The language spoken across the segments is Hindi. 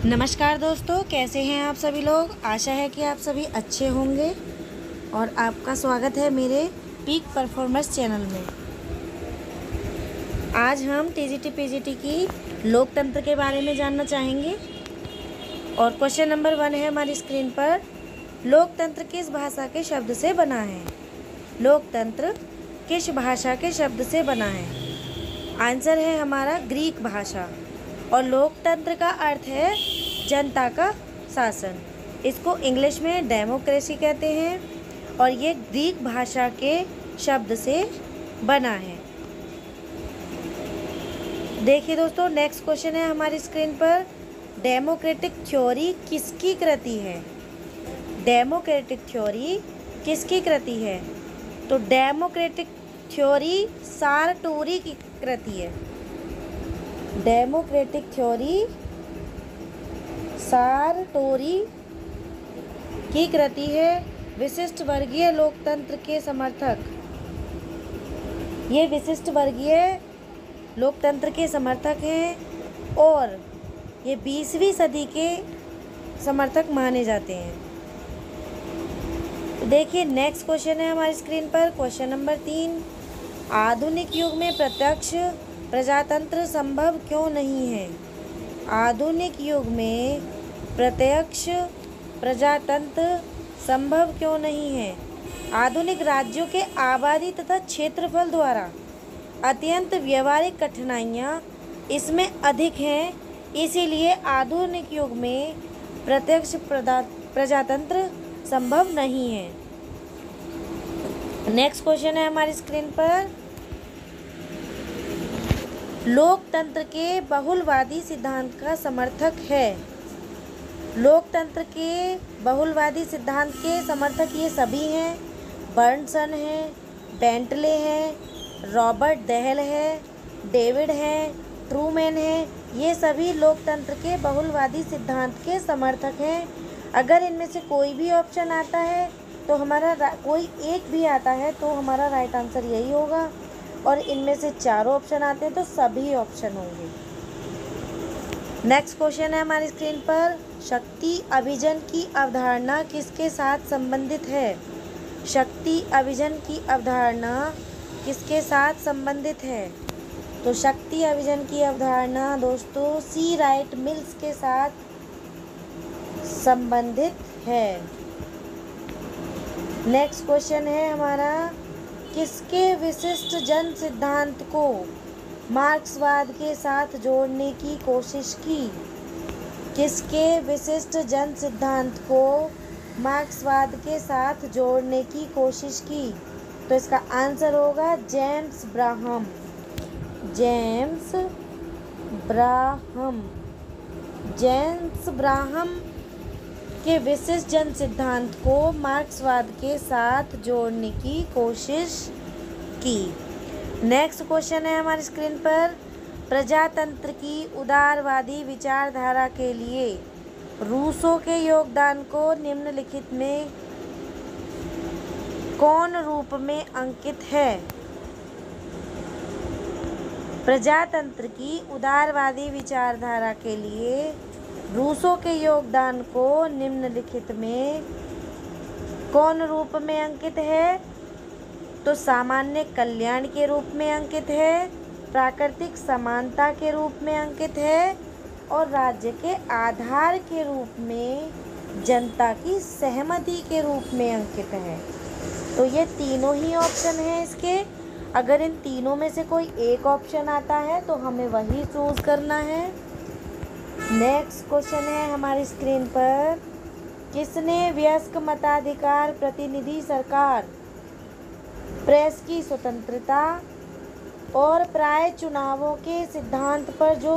नमस्कार दोस्तों, कैसे हैं आप सभी लोग। आशा है कि आप सभी अच्छे होंगे और आपका स्वागत है मेरे पीक परफॉर्मेंस चैनल में। आज हम टीजीटी पीजीटी की लोकतंत्र के बारे में जानना चाहेंगे और क्वेश्चन नंबर 1 है हमारी स्क्रीन पर। लोकतंत्र किस भाषा के शब्द से बना है? लोकतंत्र किस भाषा के शब्द से बना है? आंसर है हमारा ग्रीक भाषा। और लोकतंत्र का अर्थ है जनता का शासन। इसको इंग्लिश में डेमोक्रेसी कहते हैं और ये ग्रीक भाषा के शब्द से बना है। देखिए दोस्तों, नेक्स्ट क्वेश्चन है हमारी स्क्रीन पर। डेमोक्रेटिक थ्योरी किसकी कृति है? डेमोक्रेटिक थ्योरी किसकी कृति है? तो डेमोक्रेटिक थ्योरी सारटोरी की कृति है। डेमोक्रेटिक थ्योरी सारटोरी की कृति है। विशिष्ट वर्गीय लोकतंत्र के समर्थक, ये विशिष्ट वर्गीय लोकतंत्र के समर्थक हैं और ये 20वीं सदी के समर्थक माने जाते हैं। देखिए नेक्स्ट क्वेश्चन है हमारी स्क्रीन पर, क्वेश्चन नंबर 3। आधुनिक युग में प्रत्यक्ष प्रजातंत्र संभव क्यों नहीं है? आधुनिक युग में प्रत्यक्ष प्रजातंत्र संभव क्यों नहीं है? आधुनिक राज्यों के आबादी तथा क्षेत्रफल द्वारा अत्यंत व्यावहारिक कठिनाइयाँ इसमें अधिक हैं, इसीलिए आधुनिक युग में प्रत्यक्ष प्रजातंत्र संभव नहीं है। नेक्स्ट क्वेश्चन है हमारी स्क्रीन पर। लोकतंत्र के बहुलवादी सिद्धांत का समर्थक है। लोकतंत्र के बहुलवादी सिद्धांत के समर्थक ये सभी हैं। बर्नसन है, बेंटले है, रॉबर्ट दहल है, डेविड है, ट्रूमैन है। ये सभी लोकतंत्र के बहुलवादी सिद्धांत के समर्थक हैं। अगर इनमें से कोई भी ऑप्शन आता है तो हमारा कोई एक भी आता है तो हमारा राइट आंसर यही होगा, और इनमें से चारों ऑप्शन आते हैं तो सभी ऑप्शन होंगे। नेक्स्ट क्वेश्चन है हमारी स्क्रीन पर। शक्ति अभिजन की अवधारणा किसके साथ संबंधित है? शक्ति अभिजन की अवधारणा किसके साथ संबंधित है? तो शक्ति अभिजन की अवधारणा दोस्तों सी राइट मिल्स के साथ संबंधित है। नेक्स्ट क्वेश्चन है हमारा, किसके विशिष्ट जन सिद्धांत को मार्क्सवाद के साथ जोड़ने की कोशिश की? किसके विशिष्ट जन सिद्धांत को मार्क्सवाद के साथ जोड़ने की कोशिश की? तो इसका आंसर होगा जेम्स ब्राहम। जेम्स ब्राहम। जेम्स ब्राहम के विशिष्ट जन सिद्धांत को मार्क्सवाद के साथ जोड़ने की कोशिश की। नेक्स्ट क्वेश्चन है हमारी स्क्रीन पर। प्रजातंत्र की उदारवादी विचारधारा के लिए रूसो के योगदान को निम्नलिखित में कौन रूप में अंकित है? प्रजातंत्र की उदारवादी विचारधारा के लिए रूसो के योगदान को निम्नलिखित में कौन रूप में अंकित है? तो सामान्य कल्याण के रूप में अंकित है, प्राकृतिक समानता के रूप में अंकित है और राज्य के आधार के रूप में जनता की सहमति के रूप में अंकित है। तो ये तीनों ही ऑप्शन हैं इसके। अगर इन तीनों में से कोई एक ऑप्शन आता है तो हमें वही चूज करना है। नेक्स्ट क्वेश्चन है हमारी स्क्रीन पर। किसने वयस्क मताधिकार प्रतिनिधि सरकार, प्रेस की स्वतंत्रता और प्राय चुनावों के सिद्धांत पर जो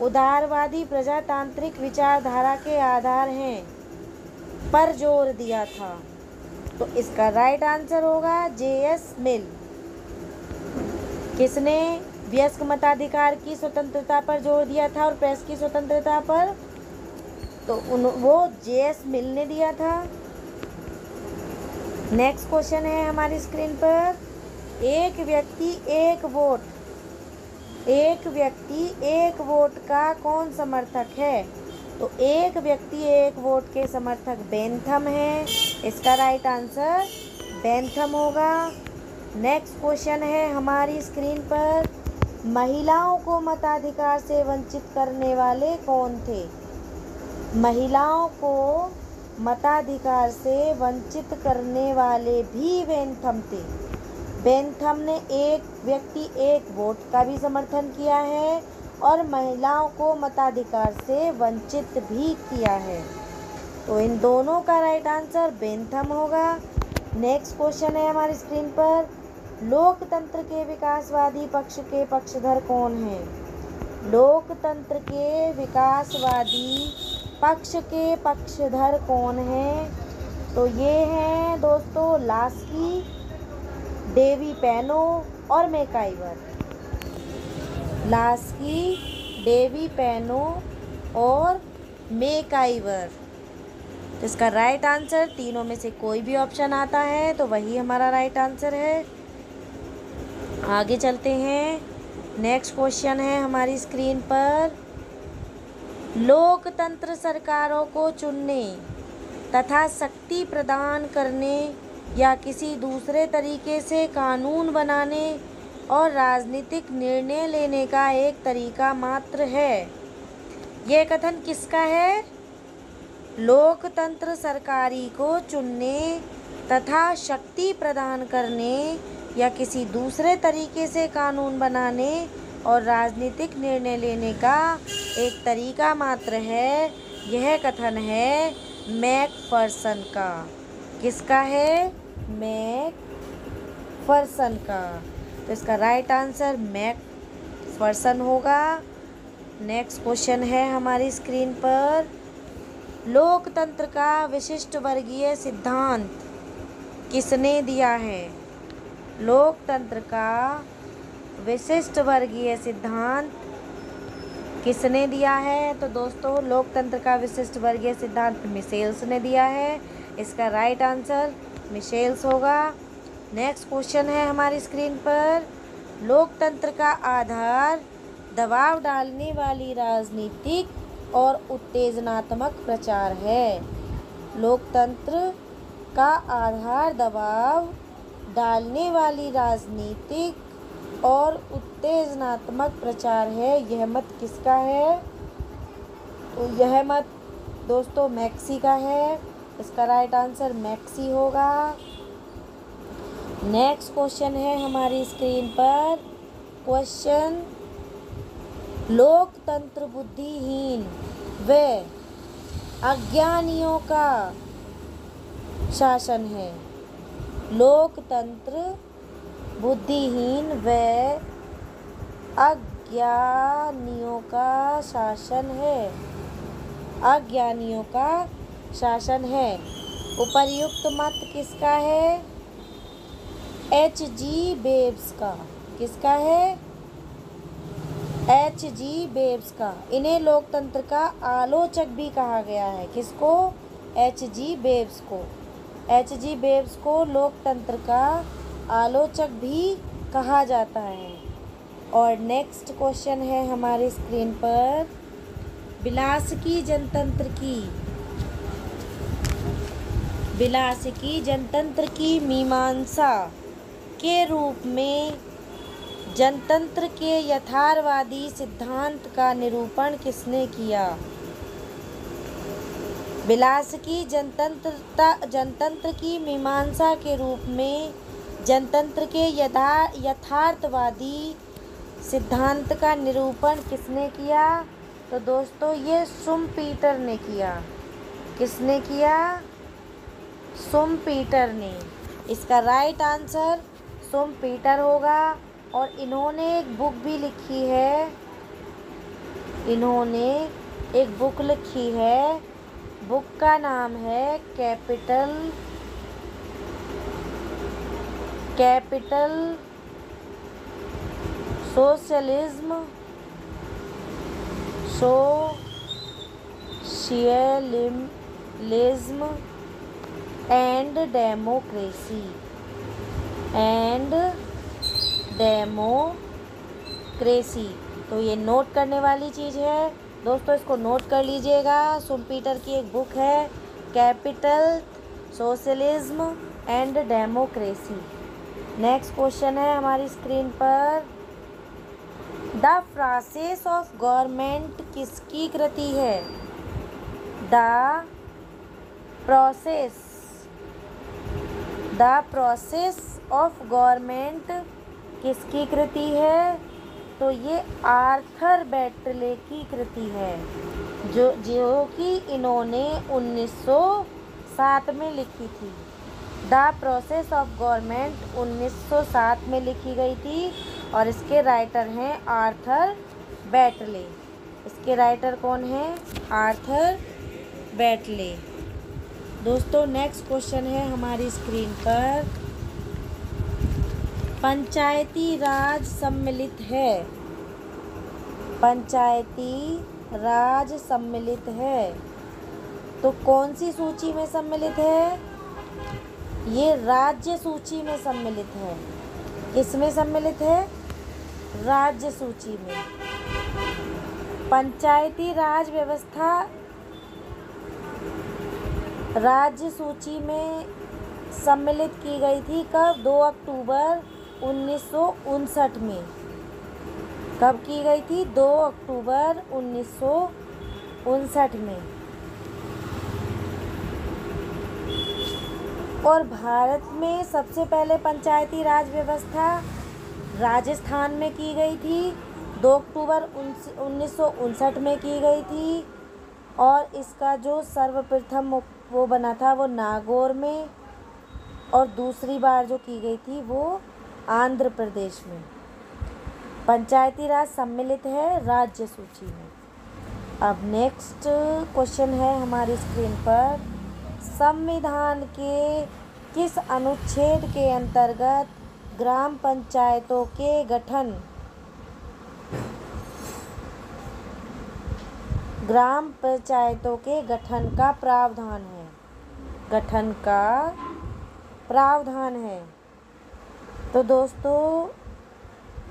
उदारवादी प्रजातांत्रिक विचारधारा के आधार हैं पर जोर दिया था? तो इसका राइट आंसर होगा जे.एस. मिल। किसने वयस्क मताधिकार की स्वतंत्रता पर जोर दिया था और प्रेस की स्वतंत्रता पर? तो वो जे.एस. मिल ने दिया था। नेक्स्ट क्वेश्चन है हमारी स्क्रीन पर। एक व्यक्ति एक वोट का कौन समर्थक है? तो एक व्यक्ति एक वोट के समर्थक बेंथम है। इसका राइट आंसर बेंथम होगा। नेक्स्ट क्वेश्चन है हमारी स्क्रीन पर, महिलाओं को मताधिकार से वंचित करने वाले कौन थे? महिलाओं को मताधिकार से वंचित करने वाले भी बेंथम थे। बेंथम ने एक व्यक्ति एक वोट का भी समर्थन किया है और महिलाओं को मताधिकार से वंचित भी किया है। तो इन दोनों का राइट आंसर बेंथम होगा। नेक्स्ट क्वेश्चन है हमारी स्क्रीन पर, लोकतंत्र के विकासवादी पक्ष के पक्षधर कौन हैं? लोकतंत्र के विकासवादी पक्ष के पक्षधर कौन हैं? तो ये हैं दोस्तों लास्की, डेवी पेनो और मैकाइवर। लास्की, डेवी पेनो और मैकाइवर। तो इसका राइट आंसर तीनों में से कोई भी ऑप्शन आता है तो वही हमारा राइट आंसर है। आगे चलते हैं। नेक्स्ट क्वेश्चन है हमारी स्क्रीन पर, लोकतंत्र सरकारों को चुनने तथा शक्ति प्रदान करने या किसी दूसरे तरीके से कानून बनाने और राजनीतिक निर्णय लेने का एक तरीका मात्र है। यह कथन किसका है? लोकतंत्र सरकारी को चुनने तथा शक्ति प्रदान करने या किसी दूसरे तरीके से कानून बनाने और राजनीतिक निर्णय लेने का एक तरीका मात्र है। यह कथन है मैकफर्सन का। किसका है? मैकफर्सन का। तो इसका राइट आंसर मैकफर्सन होगा। नेक्स्ट क्वेश्चन है हमारी स्क्रीन पर, लोकतंत्र का विशिष्ट वर्गीय सिद्धांत किसने दिया है? लोकतंत्र का विशिष्ट वर्गीय सिद्धांत किसने दिया है? तो दोस्तों लोकतंत्र का विशिष्ट वर्गीय सिद्धांत मिशेल्स ने दिया है। इसका राइट आंसर मिशेल्स होगा। नेक्स्ट क्वेश्चन है हमारी स्क्रीन पर, लोकतंत्र का आधार दबाव डालने वाली राजनीतिक और उत्तेजनात्मक प्रचार है। लोकतंत्र का आधार दबाव डालने वाली राजनीतिक और उत्तेजनात्मक प्रचार है। यह मत किसका है? तो यह मत दोस्तों मैक्सी का है। इसका राइट आंसर मैक्सी होगा। नेक्स्ट क्वेश्चन है हमारी स्क्रीन पर, क्वेश्चन, लोकतंत्र बुद्धिहीन व अज्ञानियों का शासन है। लोकतंत्र बुद्धिहीन व अज्ञानियों का शासन है। अज्ञानियों का शासन है। उपर्युक्त मत किसका है? H.G. बेब्स का। किसका है? H.G. बेब्स का। इन्हें लोकतंत्र का आलोचक भी कहा गया है। किसको? H.G. बेब्स को। H.G. बेब्स को लोकतंत्र का आलोचक भी कहा जाता है। और नेक्स्ट क्वेश्चन है हमारी स्क्रीन पर, विलासिकी जनतंत्र की मीमांसा के रूप में जनतंत्र के यथार्थवादी सिद्धांत का निरूपण किसने किया? विलासिकी जनतंत्र की मीमांसा के रूप में जनतंत्र के यथार्थवादी सिद्धांत का निरूपण किसने किया? तो दोस्तों ये शुम्पीटर ने किया। किसने किया? शुम्पीटर ने। इसका राइट आंसर शुम्पीटर होगा। और इन्होंने एक बुक भी लिखी है। इन्होंने एक बुक लिखी है। बुक का नाम है कैपिटल सोशलिज्म एंड डेमोक्रेसी। तो ये नोट करने वाली चीज़ है। दोस्तों इसको नोट कर लीजिएगा। शुम्पीटर की एक बुक है, capital, socialism and democracy. Next question है हमारी स्क्रीन पर, द प्रोसेस ऑफ गवर्नमेंट किसकी कृति है? द प्रोसेस ऑफ गवर्नमेंट किसकी कृति है? तो ये आर्थर बैटले की कृति है, जो कि इन्होंने 1907 में लिखी थी। द प्रोसेस ऑफ गवर्नमेंट 1907 में लिखी गई थी और इसके राइटर हैं आर्थर बैटले। इसके राइटर कौन हैं? आर्थर बैटले। दोस्तों नेक्स्ट क्वेश्चन है हमारी स्क्रीन पर, पंचायती राज सम्मिलित है। पंचायती राज सम्मिलित है तो कौन सी सूची में सम्मिलित है? ये राज्य सूची में सम्मिलित है। किस में सम्मिलित है? राज्य सूची में। पंचायती राज व्यवस्था राज्य सूची में सम्मिलित की गई थी कब? 2 अक्टूबर 1959 में। कब की गई थी? 2 अक्टूबर 1959 में। और भारत में सबसे पहले पंचायती राज व्यवस्था राजस्थान में की गई थी, 2 अक्टूबर 1959 में की गई थी। और इसका जो सर्वप्रथम वो बना था वो नागौर में, और दूसरी बार जो की गई थी वो आंध्र प्रदेश में। पंचायती राज सम्मिलित है राज्य सूची में। अब नेक्स्ट क्वेश्चन है हमारी स्क्रीन पर, संविधान के किस अनुच्छेद के अंतर्गत ग्राम पंचायतों के गठन का प्रावधान है? गठन का प्रावधान है। तो दोस्तों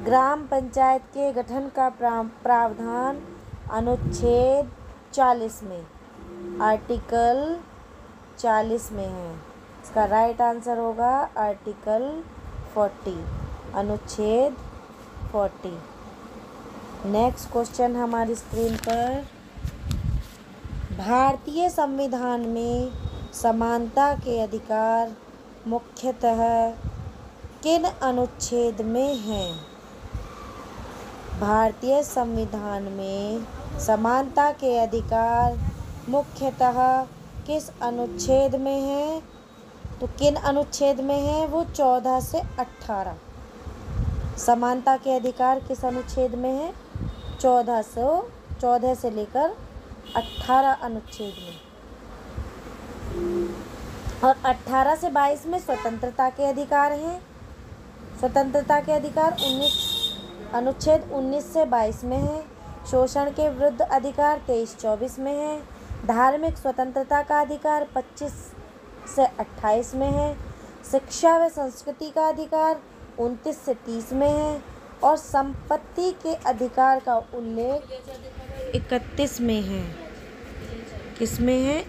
ग्राम पंचायत के गठन का प्रावधान अनुच्छेद 40 में, आर्टिकल 40 में है। इसका राइट आंसर होगा आर्टिकल 40, अनुच्छेद 40। नेक्स्ट क्वेश्चन हमारी स्क्रीन पर, भारतीय संविधान में समानता के अधिकार मुख्यतः किन अनुच्छेद में हैं? भारतीय संविधान में समानता के अधिकार मुख्यतः किस अनुच्छेद में हैं? तो किन अनुच्छेद में हैं वो? 14 से 18। समानता के अधिकार किस अनुच्छेद में है? 14 से लेकर 18 अनुच्छेद में। और 18 से 22 में स्वतंत्रता के अधिकार हैं। स्वतंत्रता के अधिकार अनुच्छेद 19 से 22 में है। शोषण के विरुद्ध अधिकार 23-24 में है। धार्मिक स्वतंत्रता का अधिकार 25 से 28 में है। शिक्षा व संस्कृति का अधिकार 29 से 30 में है। और संपत्ति के अधिकार का उल्लेख 31 में है। किस में है?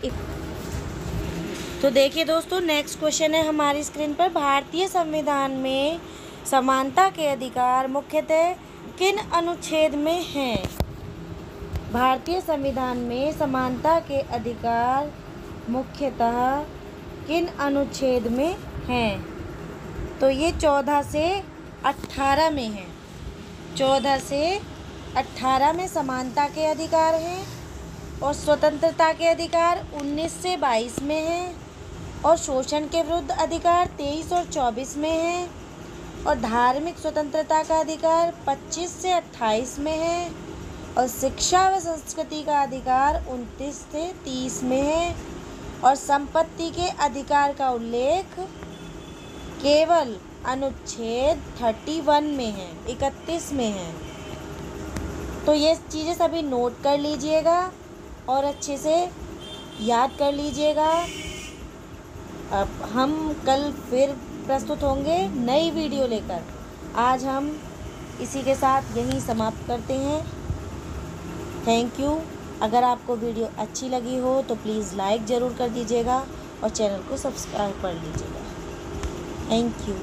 तो देखिए दोस्तों नेक्स्ट क्वेश्चन है हमारी स्क्रीन पर, भारतीय संविधान में समानता के अधिकार मुख्यतः किन अनुच्छेद में हैं? भारतीय संविधान में समानता के अधिकार मुख्यतः किन अनुच्छेद में हैं? तो ये 14 से 18 में है। 14 से 18 में समानता के अधिकार हैं। और स्वतंत्रता के अधिकार 19 से 22 में है। और शोषण के विरुद्ध अधिकार 23 और 24 में है। और धार्मिक स्वतंत्रता का अधिकार 25 से 28 में है। और शिक्षा व संस्कृति का अधिकार 29 से 30 में है। और संपत्ति के अधिकार का उल्लेख केवल अनुच्छेद 31 में है, 31 में है। तो ये चीज़ें सभी नोट कर लीजिएगा और अच्छे से याद कर लीजिएगा। अब हम कल फिर प्रस्तुत होंगे नई वीडियो लेकर। आज हम इसी के साथ यहीं समाप्त करते हैं। Thank you. अगर आपको वीडियो अच्छी लगी हो तो प्लीज़ लाइक ज़रूर कर दीजिएगा और चैनल को सब्सक्राइब कर लीजिएगा। Thank you.